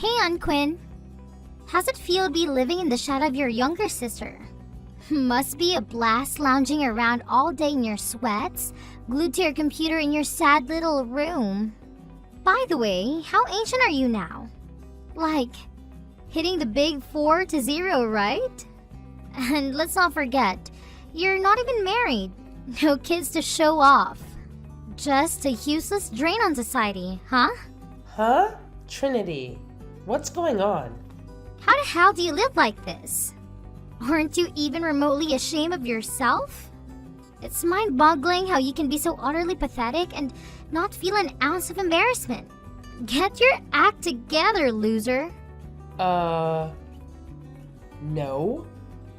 Hey, Aunt Quinn. How's it feel to be living in the shadow of your younger sister? Must be a blast lounging around all day in your sweats, glued to your computer in your sad little room. By the way, how ancient are you now? Like, hitting the big 4-0, right? And let's not forget, you're not even married. No kids to show off. Just a useless drain on society, huh? Huh? Trinity, what's going on? How the hell do you live like this? Aren't you even remotely ashamed of yourself? It's mind-boggling how you can be so utterly pathetic and not feel an ounce of embarrassment. Get your act together, loser. No?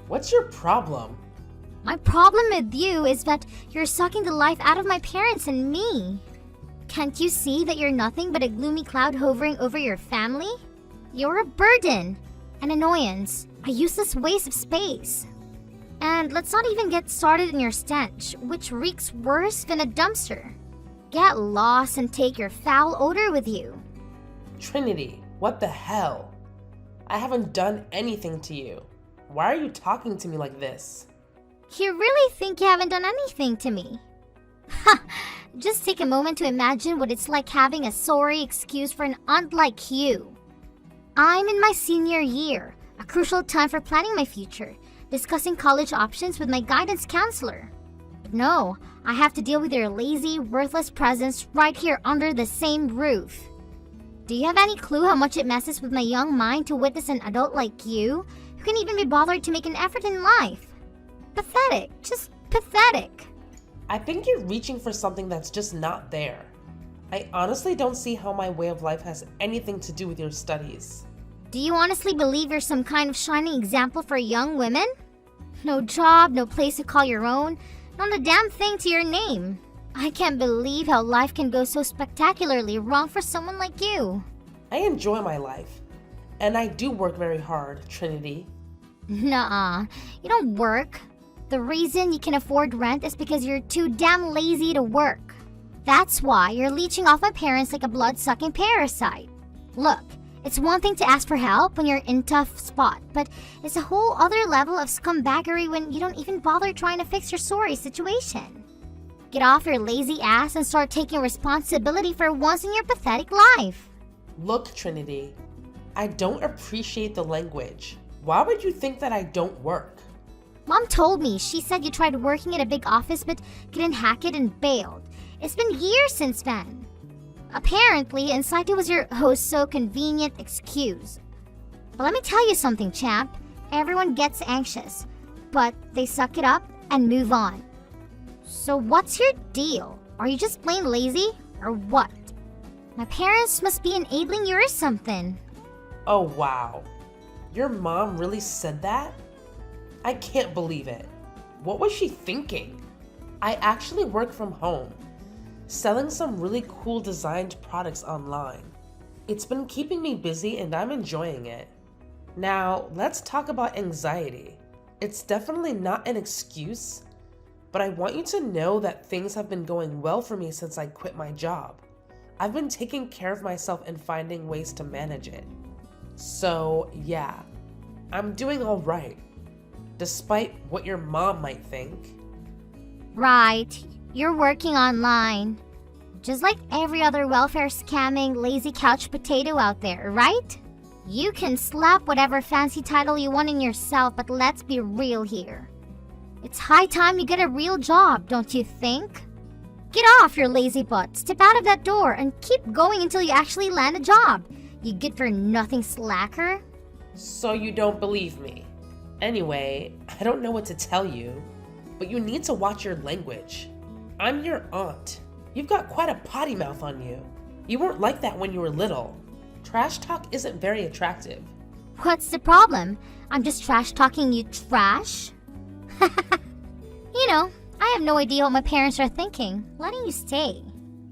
What's your problem? My problem with you is that you're sucking the life out of my parents and me. Can't you see that you're nothing but a gloomy cloud hovering over your family? You're a burden, an annoyance, a useless waste of space. And let's not even get started in your stench, which reeks worse than a dumpster. Get lost and take your foul odor with you. Trinity, what the hell? I haven't done anything to you. Why are you talking to me like this? You really think you haven't done anything to me? Ha! Just take a moment to imagine what it's like having a sorry excuse for an aunt like you. I'm in my senior year, a crucial time for planning my future, discussing college options with my guidance counselor. But no, I have to deal with your lazy, worthless presence right here under the same roof. Do you have any clue how much it messes with my young mind to witness an adult like you, who can even be bothered to make an effort in life? Pathetic, just pathetic. I think you're reaching for something that's just not there. I honestly don't see how my way of life has anything to do with your studies. Do you honestly believe you're some kind of shining example for young women? No job, no place to call your own, not a damn thing to your name. I can't believe how life can go so spectacularly wrong for someone like you. I enjoy my life, and I do work very hard, Trinity. Nuh-uh, you don't work. The reason you can afford rent is because you're too damn lazy to work. That's why you're leeching off my parents like a blood-sucking parasite. Look, it's one thing to ask for help when you're in a tough spot, but it's a whole other level of scumbaggery when you don't even bother trying to fix your sorry situation. Get off your lazy ass and start taking responsibility for once in your pathetic life. Look, Trinity, I don't appreciate the language. Why would you think that I don't work? Mom told me she said you tried working at a big office but couldn't hack it and bailed. It's been years since then. Apparently, inside it was your oh-so-convenient excuse. But let me tell you something, champ. Everyone gets anxious, but they suck it up and move on. So what's your deal? Are you just plain lazy, or what? My parents must be enabling you or something. Oh wow. Your mom really said that? I can't believe it. What was she thinking? I actually work from home, selling some really cool designed products online. It's been keeping me busy and I'm enjoying it. Now, let's talk about anxiety. It's definitely not an excuse, but I want you to know that things have been going well for me since I quit my job. I've been taking care of myself and finding ways to manage it. So, yeah, I'm doing all right, despite what your mom might think. Right, you're working online. Just like every other welfare scamming lazy couch potato out there, right? You can slap whatever fancy title you want in yourself, but let's be real here. It's high time you get a real job, don't you think? Get off your lazy butt, step out of that door, and keep going until you actually land a job, you good-for-nothing slacker. So you don't believe me? Anyway, I don't know what to tell you, but you need to watch your language. I'm your aunt. You've got quite a potty mouth on you. You weren't like that when you were little. Trash talk isn't very attractive. What's the problem? I'm just trash talking you trash? You know, I have no idea what my parents are thinking, letting you stay.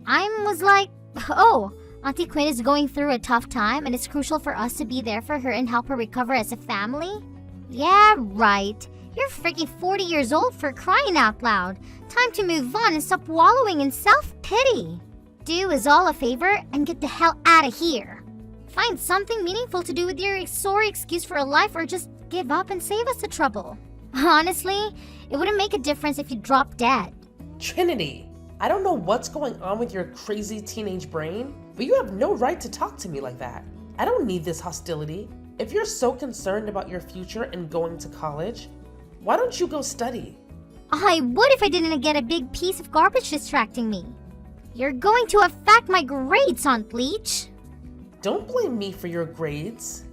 I was like, oh, Auntie Quinn is going through a tough time and it's crucial for us to be there for her and help her recover as a family? Yeah, right. You're freaking 40 years old for crying out loud. Time to move on and stop wallowing in self-pity. Do us all a favor and get the hell out of here. Find something meaningful to do with your sorry excuse for a life, or just give up and save us the trouble. Honestly, it wouldn't make a difference if you dropped dead. Trinity, I don't know what's going on with your crazy teenage brain, but you have no right to talk to me like that. I don't need this hostility. If you're so concerned about your future and going to college, why don't you go study? I would if I didn't get a big piece of garbage distracting me. You're going to affect my grades, Aunt Leech. Don't blame me for your grades.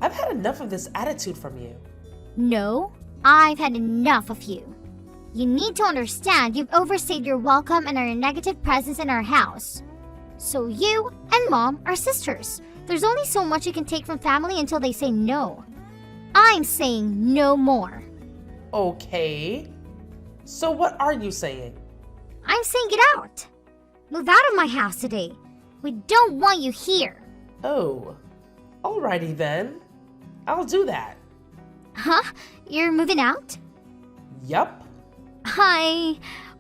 I've had enough of this attitude from you. No, I've had enough of you. You need to understand you've overstayed your welcome and are a negative presence in our house. So you and Mom are sisters. There's only so much you can take from family until they say no. I'm saying no more. Okay. So what are you saying? I'm saying get out. Move out of my house today. We don't want you here. Oh, alrighty then. I'll do that. Huh? You're moving out? Yup.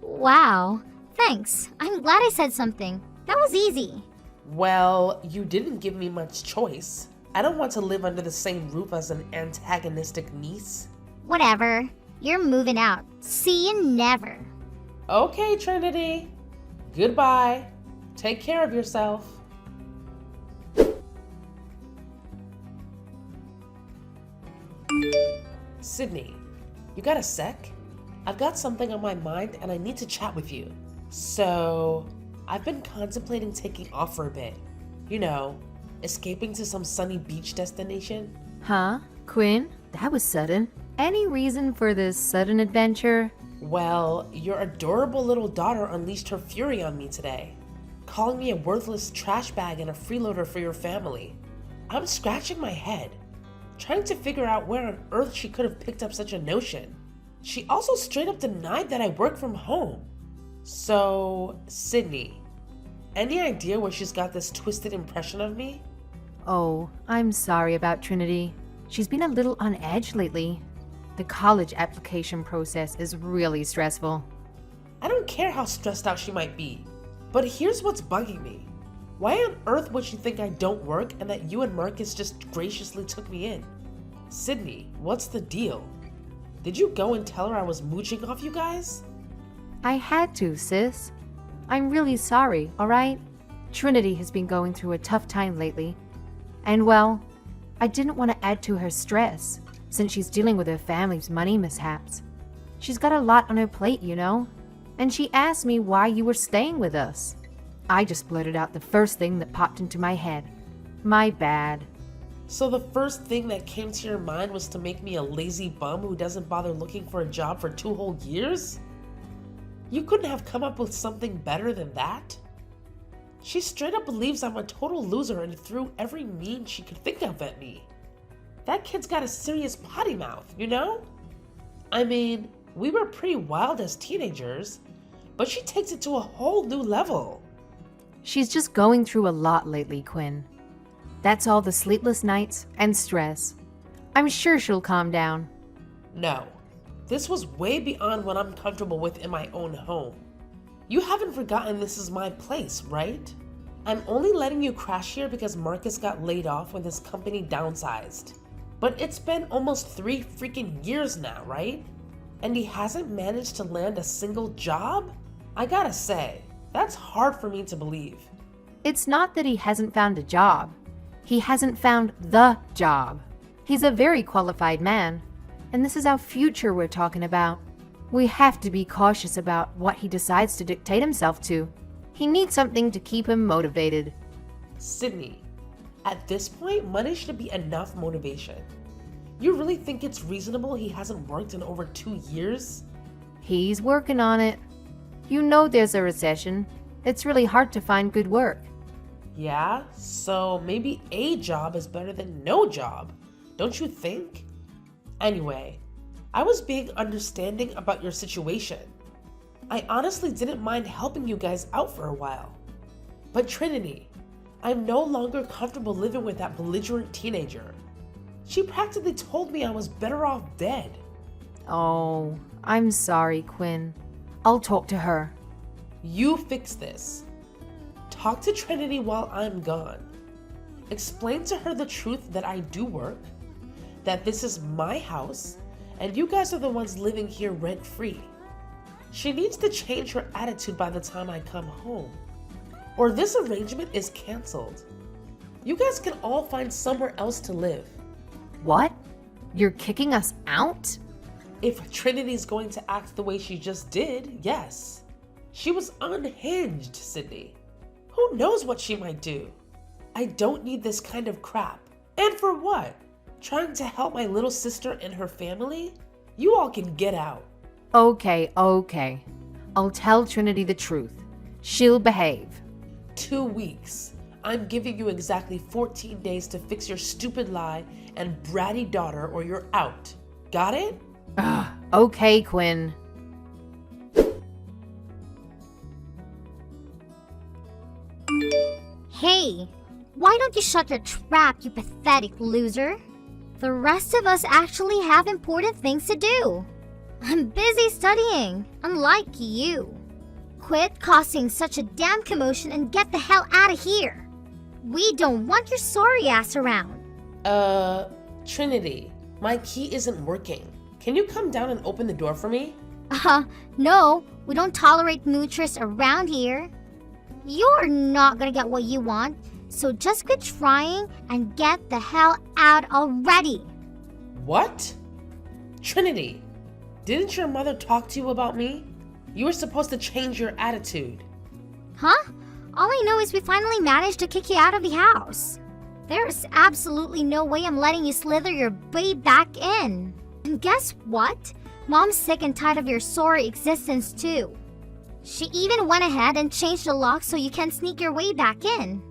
Wow. Thanks. I'm glad I said something. That was easy. Well, you didn't give me much choice. I don't want to live under the same roof as an antagonistic niece. Whatever. You're moving out. See you never. Okay, Trinity. Goodbye. Take care of yourself. Sydney, you got a sec? I've got something on my mind and I need to chat with you. So, I've been contemplating taking off for a bit. You know, escaping to some sunny beach destination. Huh? Quinn? That was sudden. Any reason for this sudden adventure? Well, your adorable little daughter unleashed her fury on me today, calling me a worthless trash bag and a freeloader for your family. I'm scratching my head, trying to figure out where on earth she could have picked up such a notion. She also straight up denied that I work from home. So, Sydney, any idea where she's got this twisted impression of me? Oh, I'm sorry about Trinity. She's been a little on edge lately. The college application process is really stressful. I don't care how stressed out she might be, but here's what's bugging me. Why on earth would she think I don't work and that you and Marcus just graciously took me in? Sydney, what's the deal? Did you go and tell her I was mooching off you guys? I had to, sis. I'm really sorry, alright? Trinity has been going through a tough time lately. And well, I didn't want to add to her stress, since she's dealing with her family's money mishaps. She's got a lot on her plate, you know? And she asked me why you were staying with us. I just blurted out the first thing that popped into my head. My bad. So the first thing that came to your mind was to make me a lazy bum who doesn't bother looking for a job for 2 whole years? You couldn't have come up with something better than that? She straight up believes I'm a total loser and threw every mean she could think of at me. That kid's got a serious potty mouth, you know? I mean, we were pretty wild as teenagers, but she takes it to a whole new level. She's just going through a lot lately, Quinn. That's all the sleepless nights and stress. I'm sure she'll calm down. No, this was way beyond what I'm comfortable with in my own home. You haven't forgotten this is my place, right? I'm only letting you crash here because Marcus got laid off when his company downsized. But it's been almost 3 freaking years now, right? And he hasn't managed to land a single job? I gotta say, that's hard for me to believe. It's not that he hasn't found a job. He hasn't found the job. He's a very qualified man, and this is our future we're talking about. We have to be cautious about what he decides to dictate himself to. He needs something to keep him motivated. Sydney, at this point, money should be enough motivation. You really think it's reasonable he hasn't worked in over 2 years? He's working on it. You know there's a recession. It's really hard to find good work. Yeah, so maybe a job is better than no job, don't you think? Anyway, I was being understanding about your situation. I honestly didn't mind helping you guys out for a while. But Trinity, I'm no longer comfortable living with that belligerent teenager. She practically told me I was better off dead. Oh, I'm sorry, Quinn. I'll talk to her. You fix this. Talk to Trinity while I'm gone. Explain to her the truth that I do work, that this is my house, and you guys are the ones living here rent-free. She needs to change her attitude by the time I come home, or this arrangement is canceled. You guys can all find somewhere else to live. What? You're kicking us out? If Trinity's going to act the way she just did, yes. She was unhinged, Sydney. Who knows what she might do? I don't need this kind of crap. And for what? Trying to help my little sister and her family? You all can get out. Okay. I'll tell Trinity the truth. She'll behave. 2 weeks. I'm giving you exactly 14 days to fix your stupid lie and bratty daughter or you're out. Got it? Okay, Quinn. Hey, why don't you shut your trap, you pathetic loser? The rest of us actually have important things to do. I'm busy studying, unlike you. Quit causing such a damn commotion and get the hell out of here. We don't want your sorry ass around. Trinity, my key isn't working. Can you come down and open the door for me? No, we don't tolerate moochers around here. You're not gonna get what you want, so just quit trying and get the hell out already. What? Trinity, didn't your mother talk to you about me? You were supposed to change your attitude. Huh? All I know is we finally managed to kick you out of the house. There's absolutely no way I'm letting you slither your way back in. And guess what? Mom's sick and tired of your sorry existence too. She even went ahead and changed the lock so you can sneak your way back in.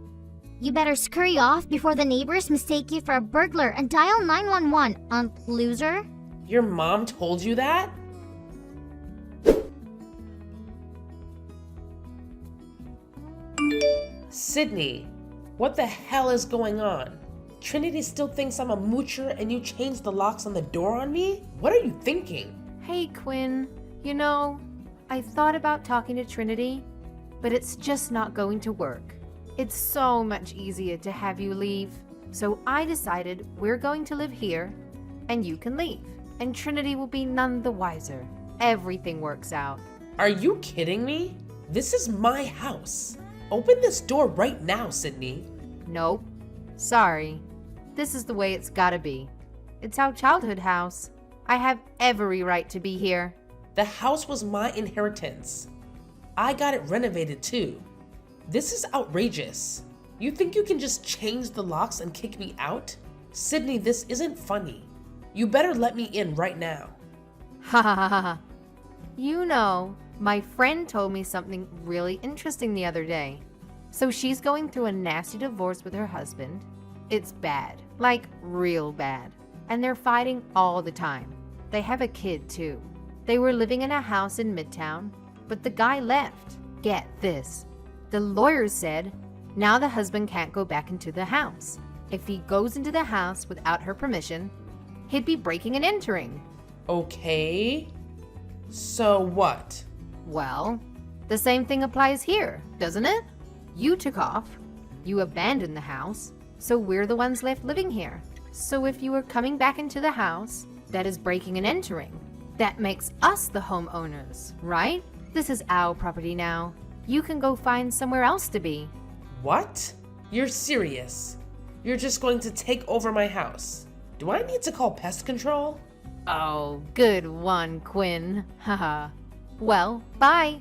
You better scurry off before the neighbors mistake you for a burglar and dial 911, loser. Your mom told you that? Sydney, what the hell is going on? Trinity still thinks I'm a moocher and you changed the locks on the door on me? What are you thinking? Hey, Quinn. You know, I thought about talking to Trinity, but it's just not going to work. It's so much easier to have you leave. So I decided we're going to live here, and you can leave. And Trinity will be none the wiser. Everything works out. Are you kidding me? This is my house. Open this door right now, Sydney. Nope. Sorry. This is the way it's gotta be. It's our childhood house. I have every right to be here. The house was my inheritance. I got it renovated too. This is outrageous. You think you can just change the locks and kick me out? Sydney, this isn't funny. You better let me in right now. Ha ha ha ha. You know, my friend told me something really interesting the other day. So she's going through a nasty divorce with her husband. It's bad, like real bad. And they're fighting all the time. They have a kid too. They were living in a house in Midtown, but the guy left. Get this. The lawyers said, now the husband can't go back into the house. If he goes into the house without her permission, he'd be breaking and entering. Okay. So what? Well, the same thing applies here, doesn't it? You took off. You abandoned the house, so we're the ones left living here. So if you were coming back into the house, that is breaking and entering. That makes us the homeowners, right? This is our property now. You can go find somewhere else to be. What? You're serious? You're just going to take over my house? Do I need to call pest control? Oh, good one, Quinn. Haha. Well, bye.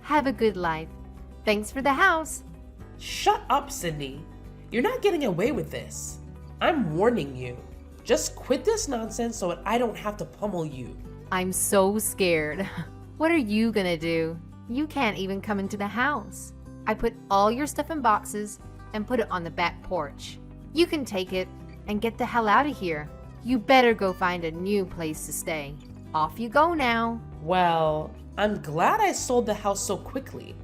Have a good life. Thanks for the house. Shut up, Sydney. You're not getting away with this. I'm warning you. Just quit this nonsense so that I don't have to pummel you. I'm so scared. What are you gonna do? You can't even come into the house. I put all your stuff in boxes and put it on the back porch. You can take it and get the hell out of here. You better go find a new place to stay. Off you go now. Well, I'm glad I sold the house so quickly.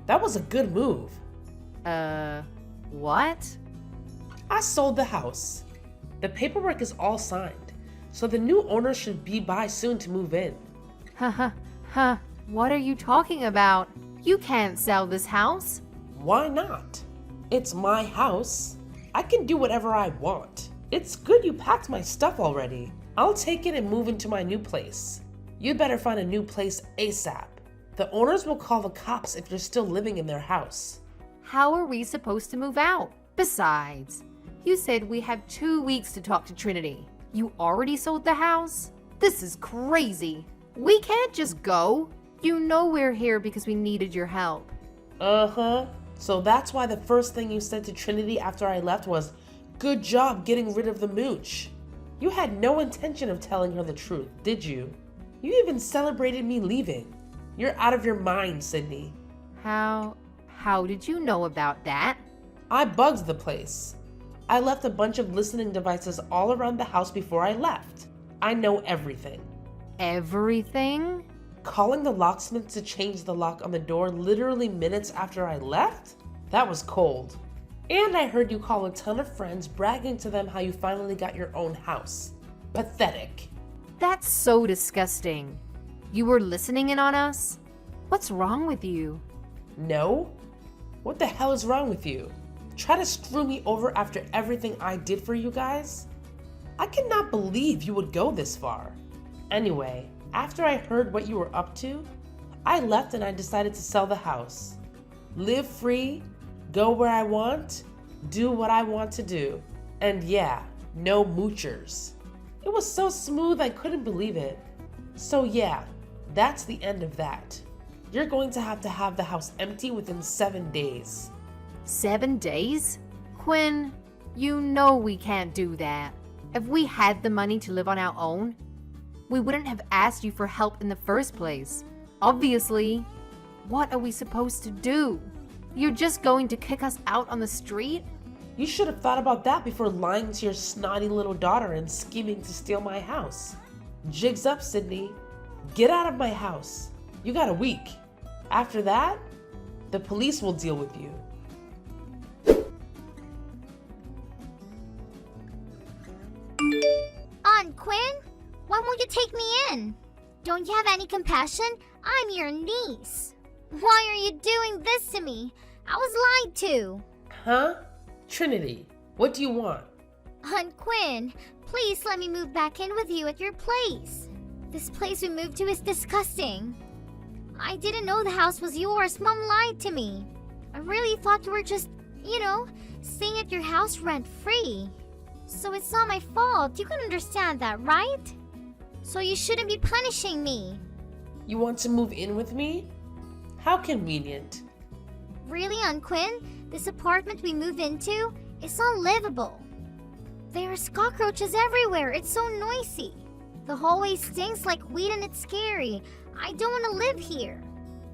That was a good move. What? I sold the house. The paperwork is all signed, so the new owner should be by soon to move in. What are you talking about? You can't sell this house. Why not? It's my house. I can do whatever I want. It's good you packed my stuff already. I'll take it and move into my new place. You'd better find a new place ASAP. The owners will call the cops if you're still living in their house. How are we supposed to move out? Besides, you said we have 2 weeks to talk to Trinity. You already sold the house? This is crazy. We can't just go. You know we're here because we needed your help. Uh-huh. So that's why the first thing you said to Trinity after I left was, "Good job getting rid of the mooch." You had no intention of telling her the truth, did you? You even celebrated me leaving. You're out of your mind, Sydney. How did you know about that? I bugged the place. I left a bunch of listening devices all around the house before I left. I know everything. Everything? Calling the locksmith to change the lock on the door literally minutes after I left? That was cold. And I heard you call a ton of friends bragging to them how you finally got your own house. Pathetic. That's so disgusting. You were listening in on us? What's wrong with you? No? What the hell is wrong with you? Try to screw me over after everything I did for you guys? I cannot believe you would go this far. Anyway, after I heard what you were up to, I left and I decided to sell the house. Live free, go where I want, do what I want to do. And yeah, no moochers. It was so smooth I couldn't believe it. So yeah, that's the end of that. You're going to have the house empty within 7 days. 7 days? Quinn, you know we can't do that. If we had the money to live on our own, we wouldn't have asked you for help in the first place. Obviously, what are we supposed to do? You're just going to kick us out on the street? You should have thought about that before lying to your snotty little daughter and scheming to steal my house. Jigs up, Sydney. Get out of my house. You got a week. After that, the police will deal with you. Aunt Quinn, why won't you take me in? Don't you have any compassion? I'm your niece. Why are you doing this to me? I was lied to. Huh? Trinity, what do you want? Aunt Quinn, please let me move back in with you at your place. This place we moved to is disgusting. I didn't know the house was yours. Mom lied to me. I really thought you were just, staying at your house rent-free. So it's not my fault. You can understand that, right? So you shouldn't be punishing me. You want to move in with me? How convenient. Really, Aunt Quinn? This apartment we move into is unlivable. There are cockroaches everywhere. It's so noisy. The hallway stinks like weed and it's scary. I don't want to live here.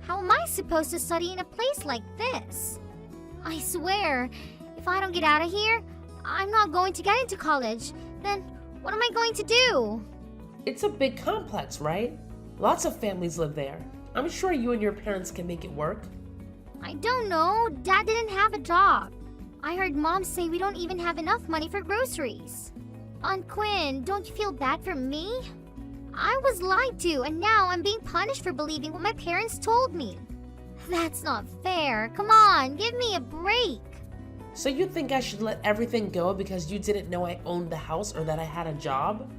How am I supposed to study in a place like this? I swear, if I don't get out of here, I'm not going to get into college. Then what am I going to do? It's a big complex, right? Lots of families live there. I'm sure you and your parents can make it work. I don't know. Dad didn't have a job. I heard Mom say we don't even have enough money for groceries. Aunt Quinn, don't you feel bad for me? I was lied to, and now I'm being punished for believing what my parents told me. That's not fair. Come on, give me a break. So you think I should let everything go because you didn't know I owned the house or that I had a job?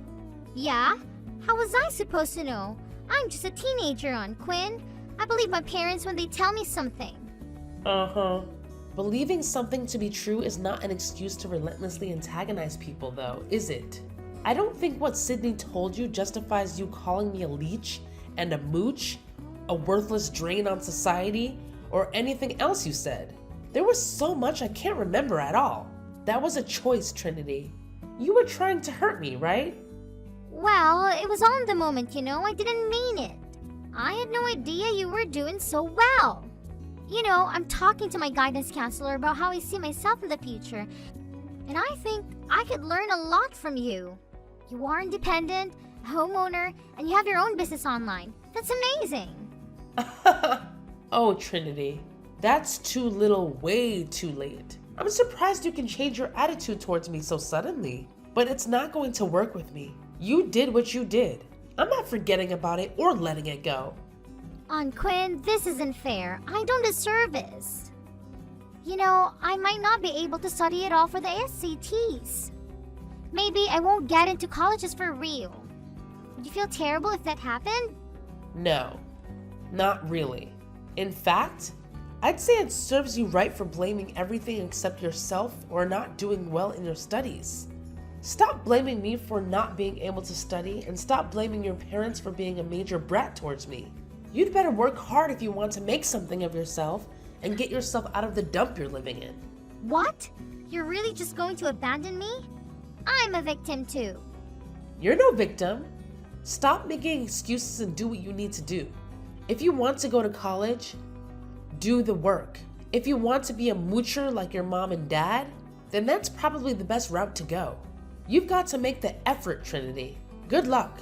Yeah? How was I supposed to know? I'm just a teenager, Aunt Quinn. I believe my parents when they tell me something. Uh-huh. Believing something to be true is not an excuse to relentlessly antagonize people, though, is it? I don't think what Sydney told you justifies you calling me a leech and a mooch, a worthless drain on society, or anything else you said. There was so much I can't remember at all. That was a choice, Trinity. You were trying to hurt me, right? Well, it was on the moment, I didn't mean it. I had no idea you were doing so well. I'm talking to my guidance counselor about how I see myself in the future, and I think I could learn a lot from you. You are independent, a homeowner, and you have your own business online. That's amazing. Oh, Trinity. That's too little, way too late. I'm surprised you can change your attitude towards me so suddenly. But it's not going to work with me. You did what you did. I'm not forgetting about it or letting it go. Aunt Quinn, this isn't fair. I don't deserve this. I might not be able to study at all for the SATs. Maybe I won't get into colleges for real. Would you feel terrible if that happened? No, not really. In fact, I'd say it serves you right for blaming everything except yourself or not doing well in your studies. Stop blaming me for not being able to study and stop blaming your parents for being a major brat towards me. You'd better work hard if you want to make something of yourself and get yourself out of the dump you're living in. What? You're really just going to abandon me? I'm a victim too. You're no victim. Stop making excuses and do what you need to do. If you want to go to college, do the work. If you want to be a moocher like your mom and dad, then that's probably the best route to go. You've got to make the effort, Trinity. Good luck.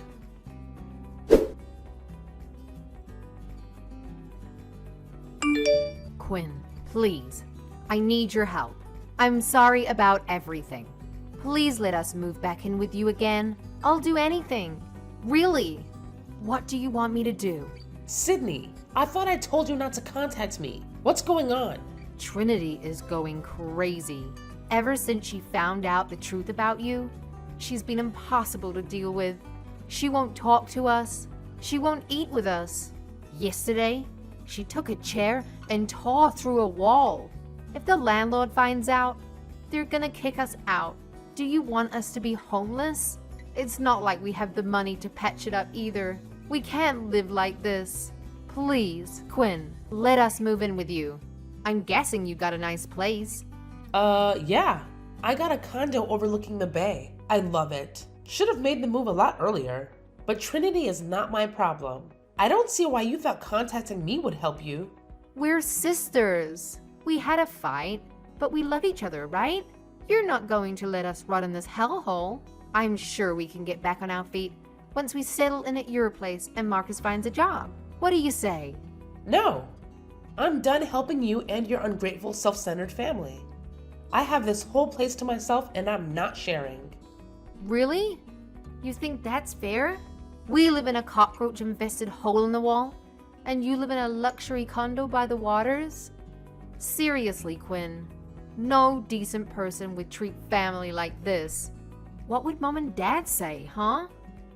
Quinn, please. I need your help. I'm sorry about everything. Please let us move back in with you again. I'll do anything. Really. What do you want me to do? Sydney, I thought I told you not to contact me. What's going on? Trinity is going crazy. Ever since she found out the truth about you, she's been impossible to deal with. She won't talk to us. She won't eat with us. Yesterday, she took a chair and tore through a wall. If the landlord finds out, they're gonna kick us out. Do you want us to be homeless? It's not like we have the money to patch it up either. We can't live like this. Please, Quinn, let us move in with you. I'm guessing you got a nice place. Yeah. I got a condo overlooking the bay. I love it. Should have made the move a lot earlier. But Trinity is not my problem. I don't see why you thought contacting me would help you. We're sisters. We had a fight, but we love each other, right? You're not going to let us rot in this hellhole. I'm sure we can get back on our feet once we settle in at your place and Marcus finds a job. What do you say? No. I'm done helping you and your ungrateful, self-centered family. I have this whole place to myself and I'm not sharing. Really? You think that's fair? We live in a cockroach-infested hole in the wall, and you live in a luxury condo by the waters? Seriously, Quinn. No decent person would treat family like this. What would Mom and Dad say, huh?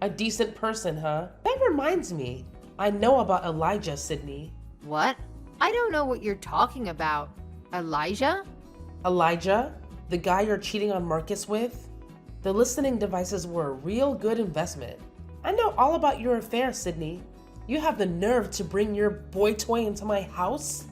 A decent person, huh? That reminds me. I know about Elijah, Sydney. What? I don't know what you're talking about. Elijah? Elijah? The guy you're cheating on Marcus with? The listening devices were a real good investment. I know all about your affair, Sydney. You have the nerve to bring your boy toy into my house?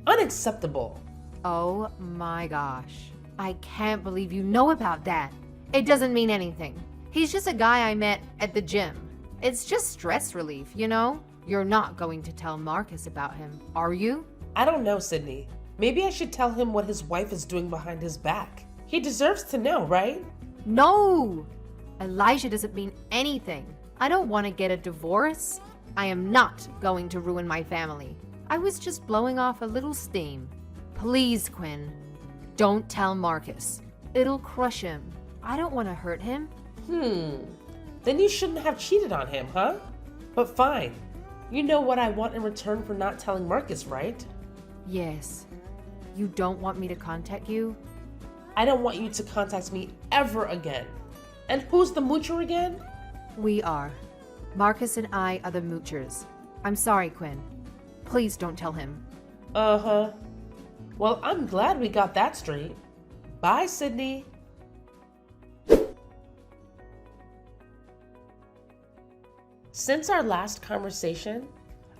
Unacceptable. Oh my gosh. I can't believe you know about that. It doesn't mean anything. He's just a guy I met at the gym. It's just stress relief, you know? You're not going to tell Marcus about him, are you? I don't know, Sydney. Maybe I should tell him what his wife is doing behind his back. He deserves to know, right? No! Elijah doesn't mean anything. I don't want to get a divorce. I am not going to ruin my family. I was just blowing off a little steam. Please, Quinn, don't tell Marcus. It'll crush him. I don't want to hurt him. Then you shouldn't have cheated on him, huh? But fine. You know what I want in return for not telling Marcus, right? Yes. You don't want me to contact you? I don't want you to contact me ever again. And who's the moocher again? We are. Marcus and I are the moochers. I'm sorry, Quinn. Please don't tell him. Uh-huh. Well, I'm glad we got that straight. Bye, Sydney. Since our last conversation,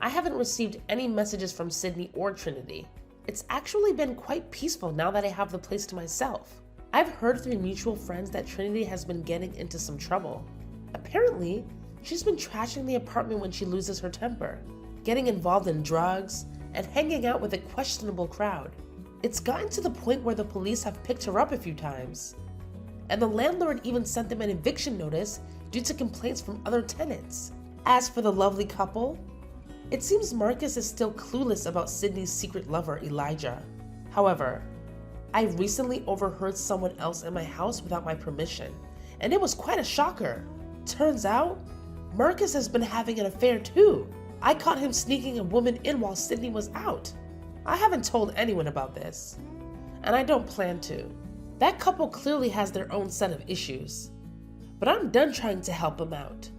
I haven't received any messages from Sydney or Trinity. It's actually been quite peaceful now that I have the place to myself. I've heard through mutual friends that Trinity has been getting into some trouble. Apparently, she's been trashing the apartment when she loses her temper, getting involved in drugs, and hanging out with a questionable crowd. It's gotten to the point where the police have picked her up a few times. And the landlord even sent them an eviction notice due to complaints from other tenants. As for the lovely couple, it seems Marcus is still clueless about Sydney's secret lover, Elijah. However, I recently overheard someone else in my house without my permission, and it was quite a shocker. Turns out, Marcus has been having an affair too. I caught him sneaking a woman in while Sydney was out. I haven't told anyone about this. and I don't plan to. That couple clearly has their own set of issues. But I'm done trying to help them out.